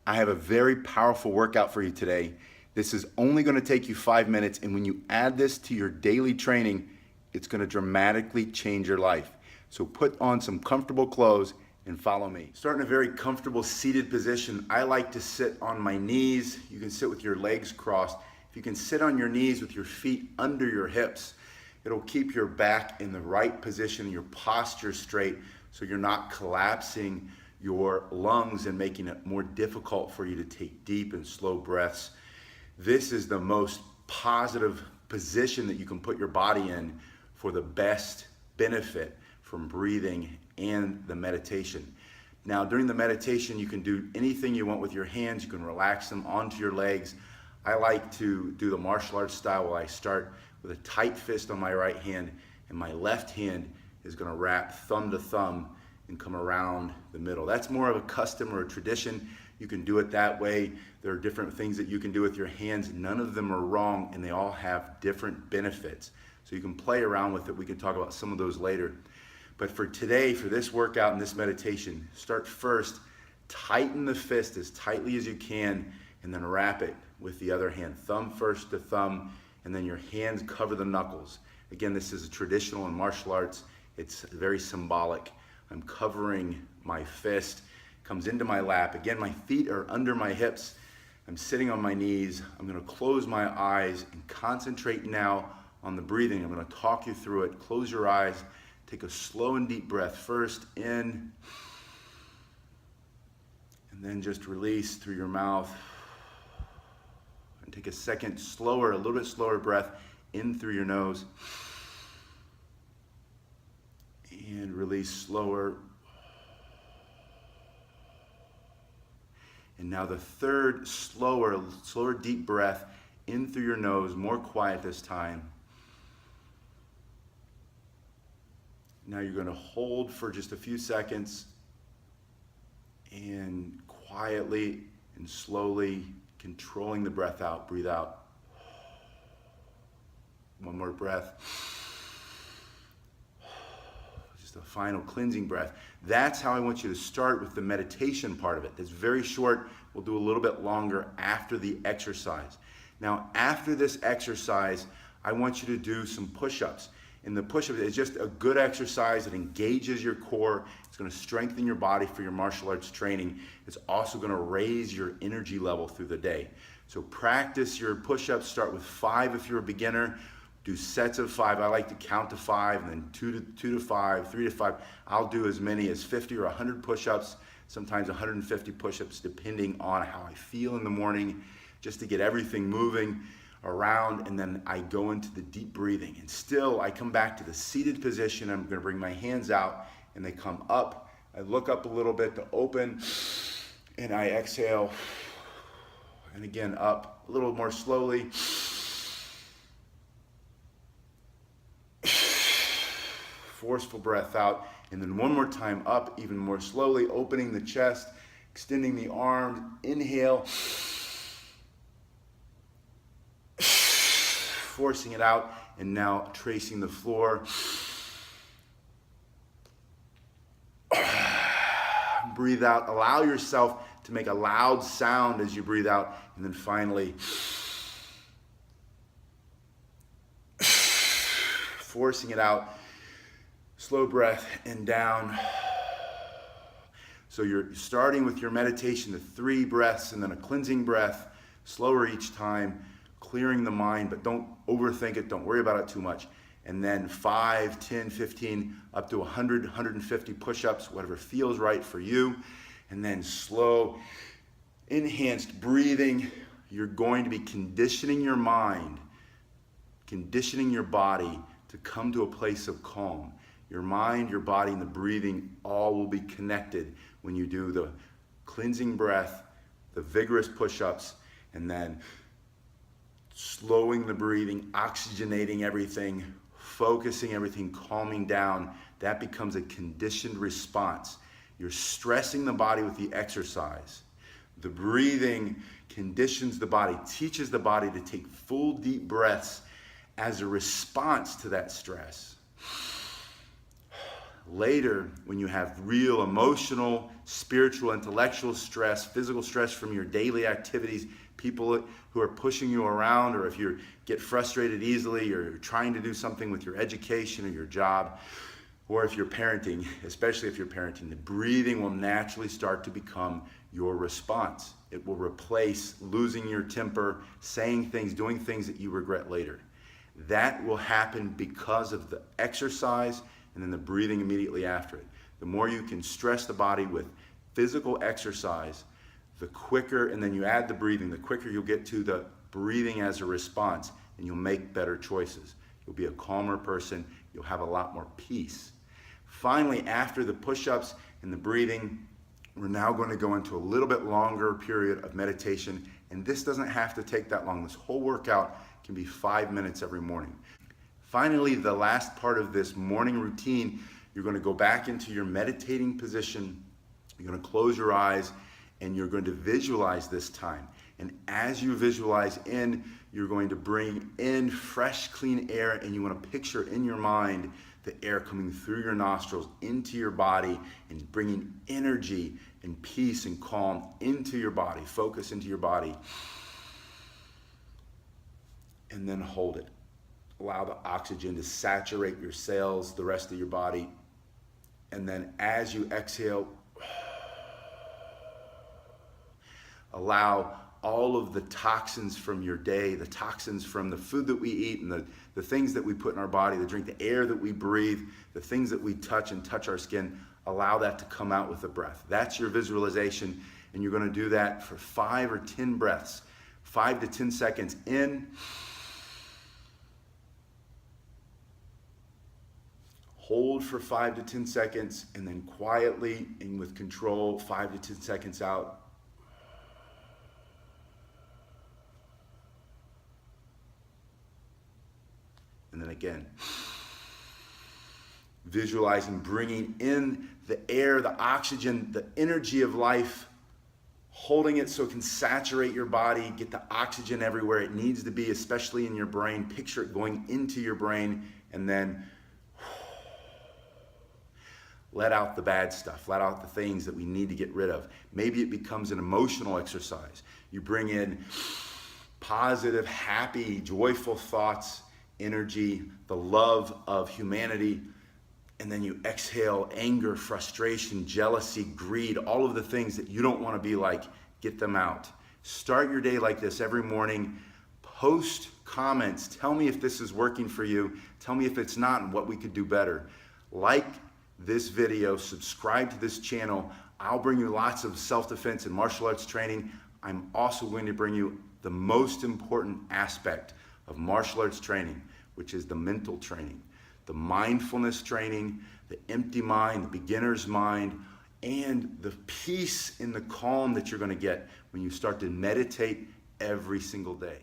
I have a very powerful workout for you today. This is only going to take you 5 minutes, and when you add this to your daily training, it's going to dramatically change your life. So put on some comfortable clothes and follow me. Start in a very comfortable seated position. I like to sit on my knees. You can sit with your legs crossed. If you can sit on your knees with your feet under your hips, it'll keep your back in the right position, your posture straight, so you're not collapsing your lungs and making it more difficult for you to take deep and slow breaths. This is the most positive position that you can put your body in for the best benefit from breathing and the meditation. Now, during the meditation, you can do anything you want with your hands. You can relax them onto your legs. I like to do the martial arts style where I start with a tight fist on my right hand, and my left hand is going to wrap thumb to thumb and come around the middle. That's more of a custom or a tradition. You can do it that way. There are different things that you can do with your hands. None of them are wrong, and they all have different benefits. So you can play around with it. We can talk about some of those later. But for today, for this workout and this meditation, start first, tighten the fist as tightly as you can, and then wrap it with the other hand. Thumb first to thumb, and then your hands cover the knuckles. Again, this is a traditional in martial arts. It's very symbolic. I'm covering my fist, comes into my lap. Again, my feet are under my hips. I'm sitting on my knees. I'm gonna close my eyes and concentrate now on the breathing. I'm gonna talk you through it. Close your eyes. Take a slow and deep breath first in, and then just release through your mouth. And take a second slower, a little bit slower breath in through your nose. And release slower. And now the third slower deep breath in through your nose, more quiet this time. Now you're going to hold for just a few seconds and quietly and slowly controlling the breath out, breathe out. One more breath. Just a final cleansing breath. That's how I want you to start with the meditation part of it. That's very short. We'll do a little bit longer after the exercise. Now, after this exercise, I want you to do some push-ups. And the push-up is just a good exercise. It engages your core. It's going to strengthen your body for your martial arts training. It's also going to raise your energy level through the day. So practice your push-ups. Start with 5 if you're a beginner. Do sets of 5. I like to count to 5, and then 2 to 5, 3 to 5. I'll do as many as 50 or 100 push-ups, sometimes 150 push-ups, depending on how I feel in the morning, just to get everything moving around. And then I go into the deep breathing, and still I come back to the seated position. I'm going to bring my hands out and they come up. I look up a little bit to open, and I exhale, and again up a little more slowly. Forceful breath out, and then one more time up even more slowly, opening the chest, extending the arms. Inhale, forcing it out, and now tracing the floor. Breathe out. Allow yourself to make a loud sound as you breathe out, and then finally forcing it out. Slow breath and down. So you're starting with your meditation, the 3 breaths and then a cleansing breath, slower each time, clearing the mind, but don't overthink it. Don't worry about it too much. And then 5, 10, 15, up to 100, 150 push-ups, whatever feels right for you. And then slow, enhanced breathing. You're going to be conditioning your mind, conditioning your body to come to a place of calm. Your mind, your body, and the breathing all will be connected when you do the cleansing breath, the vigorous push-ups, and then slowing the breathing, oxygenating everything, focusing everything, calming down. That becomes a conditioned response. You're stressing the body with the exercise. The breathing conditions the body, teaches the body to take full deep breaths as a response to that stress. later, when you have real emotional, spiritual, intellectual stress, physical stress from your daily activities, people who are pushing you around, or if you get frustrated easily, or you're trying to do something with your education or your job, or if you're parenting, especially if you're parenting, the breathing will naturally start to become your response. It will replace losing your temper, saying things, doing things that you regret later. That will happen because of the exercise and then the breathing immediately after it. The more you can stress the body with physical exercise, the quicker, and then you add the breathing, the quicker you'll get to the breathing as a response, and you'll make better choices. You'll be a calmer person. You'll have a lot more peace. Finally, after the push-ups and the breathing, we're now going to go into a little bit longer period of meditation, and this doesn't have to take that long. This whole workout can be 5 minutes every morning. Finally, the last part of this morning routine, you're going to go back into your meditating position. You're going to close your eyes, and you're going to visualize this time. And as you visualize in, you're going to bring in fresh, clean air, and you want to picture in your mind the air coming through your nostrils into your body and bringing energy and peace and calm into your body. Focus into your body. And then hold it. Allow the oxygen to saturate your cells, the rest of your body. And then as you exhale, allow all of the toxins from your day, the toxins from the food that we eat and the things that we put in our body, the drink, the air that we breathe, the things that we touch and touch our skin, allow that to come out with the breath. That's your visualization, and you're going to do that for 5 or 10 breaths, 5 to 10 seconds in. Hold for 5 to 10 seconds, and then quietly and with control, 5 to 10 seconds out. And then again, visualizing bringing in the air, the oxygen, the energy of life, holding it so it can saturate your body, get the oxygen everywhere it needs to be, especially in your brain. Picture it going into your brain, and then let out the bad stuff, let out the things that we need to get rid of. Maybe it becomes an emotional exercise. You bring in positive, happy, joyful thoughts, energy, the love of humanity, and then you exhale anger, frustration, jealousy, greed, all of the things that you don't want to be like, get them out. Start your day like this every morning. Post comments. Tell me if this is working for you. Tell me if it's not and what we could do better. Like this video, subscribe to this channel. I'll bring you lots of self-defense and martial arts training. I'm also going to bring you the most important aspect of martial arts training, which is the mental training, the mindfulness training, the empty mind, the beginner's mind, and the peace and the calm that you're going to get when you start to meditate every single day.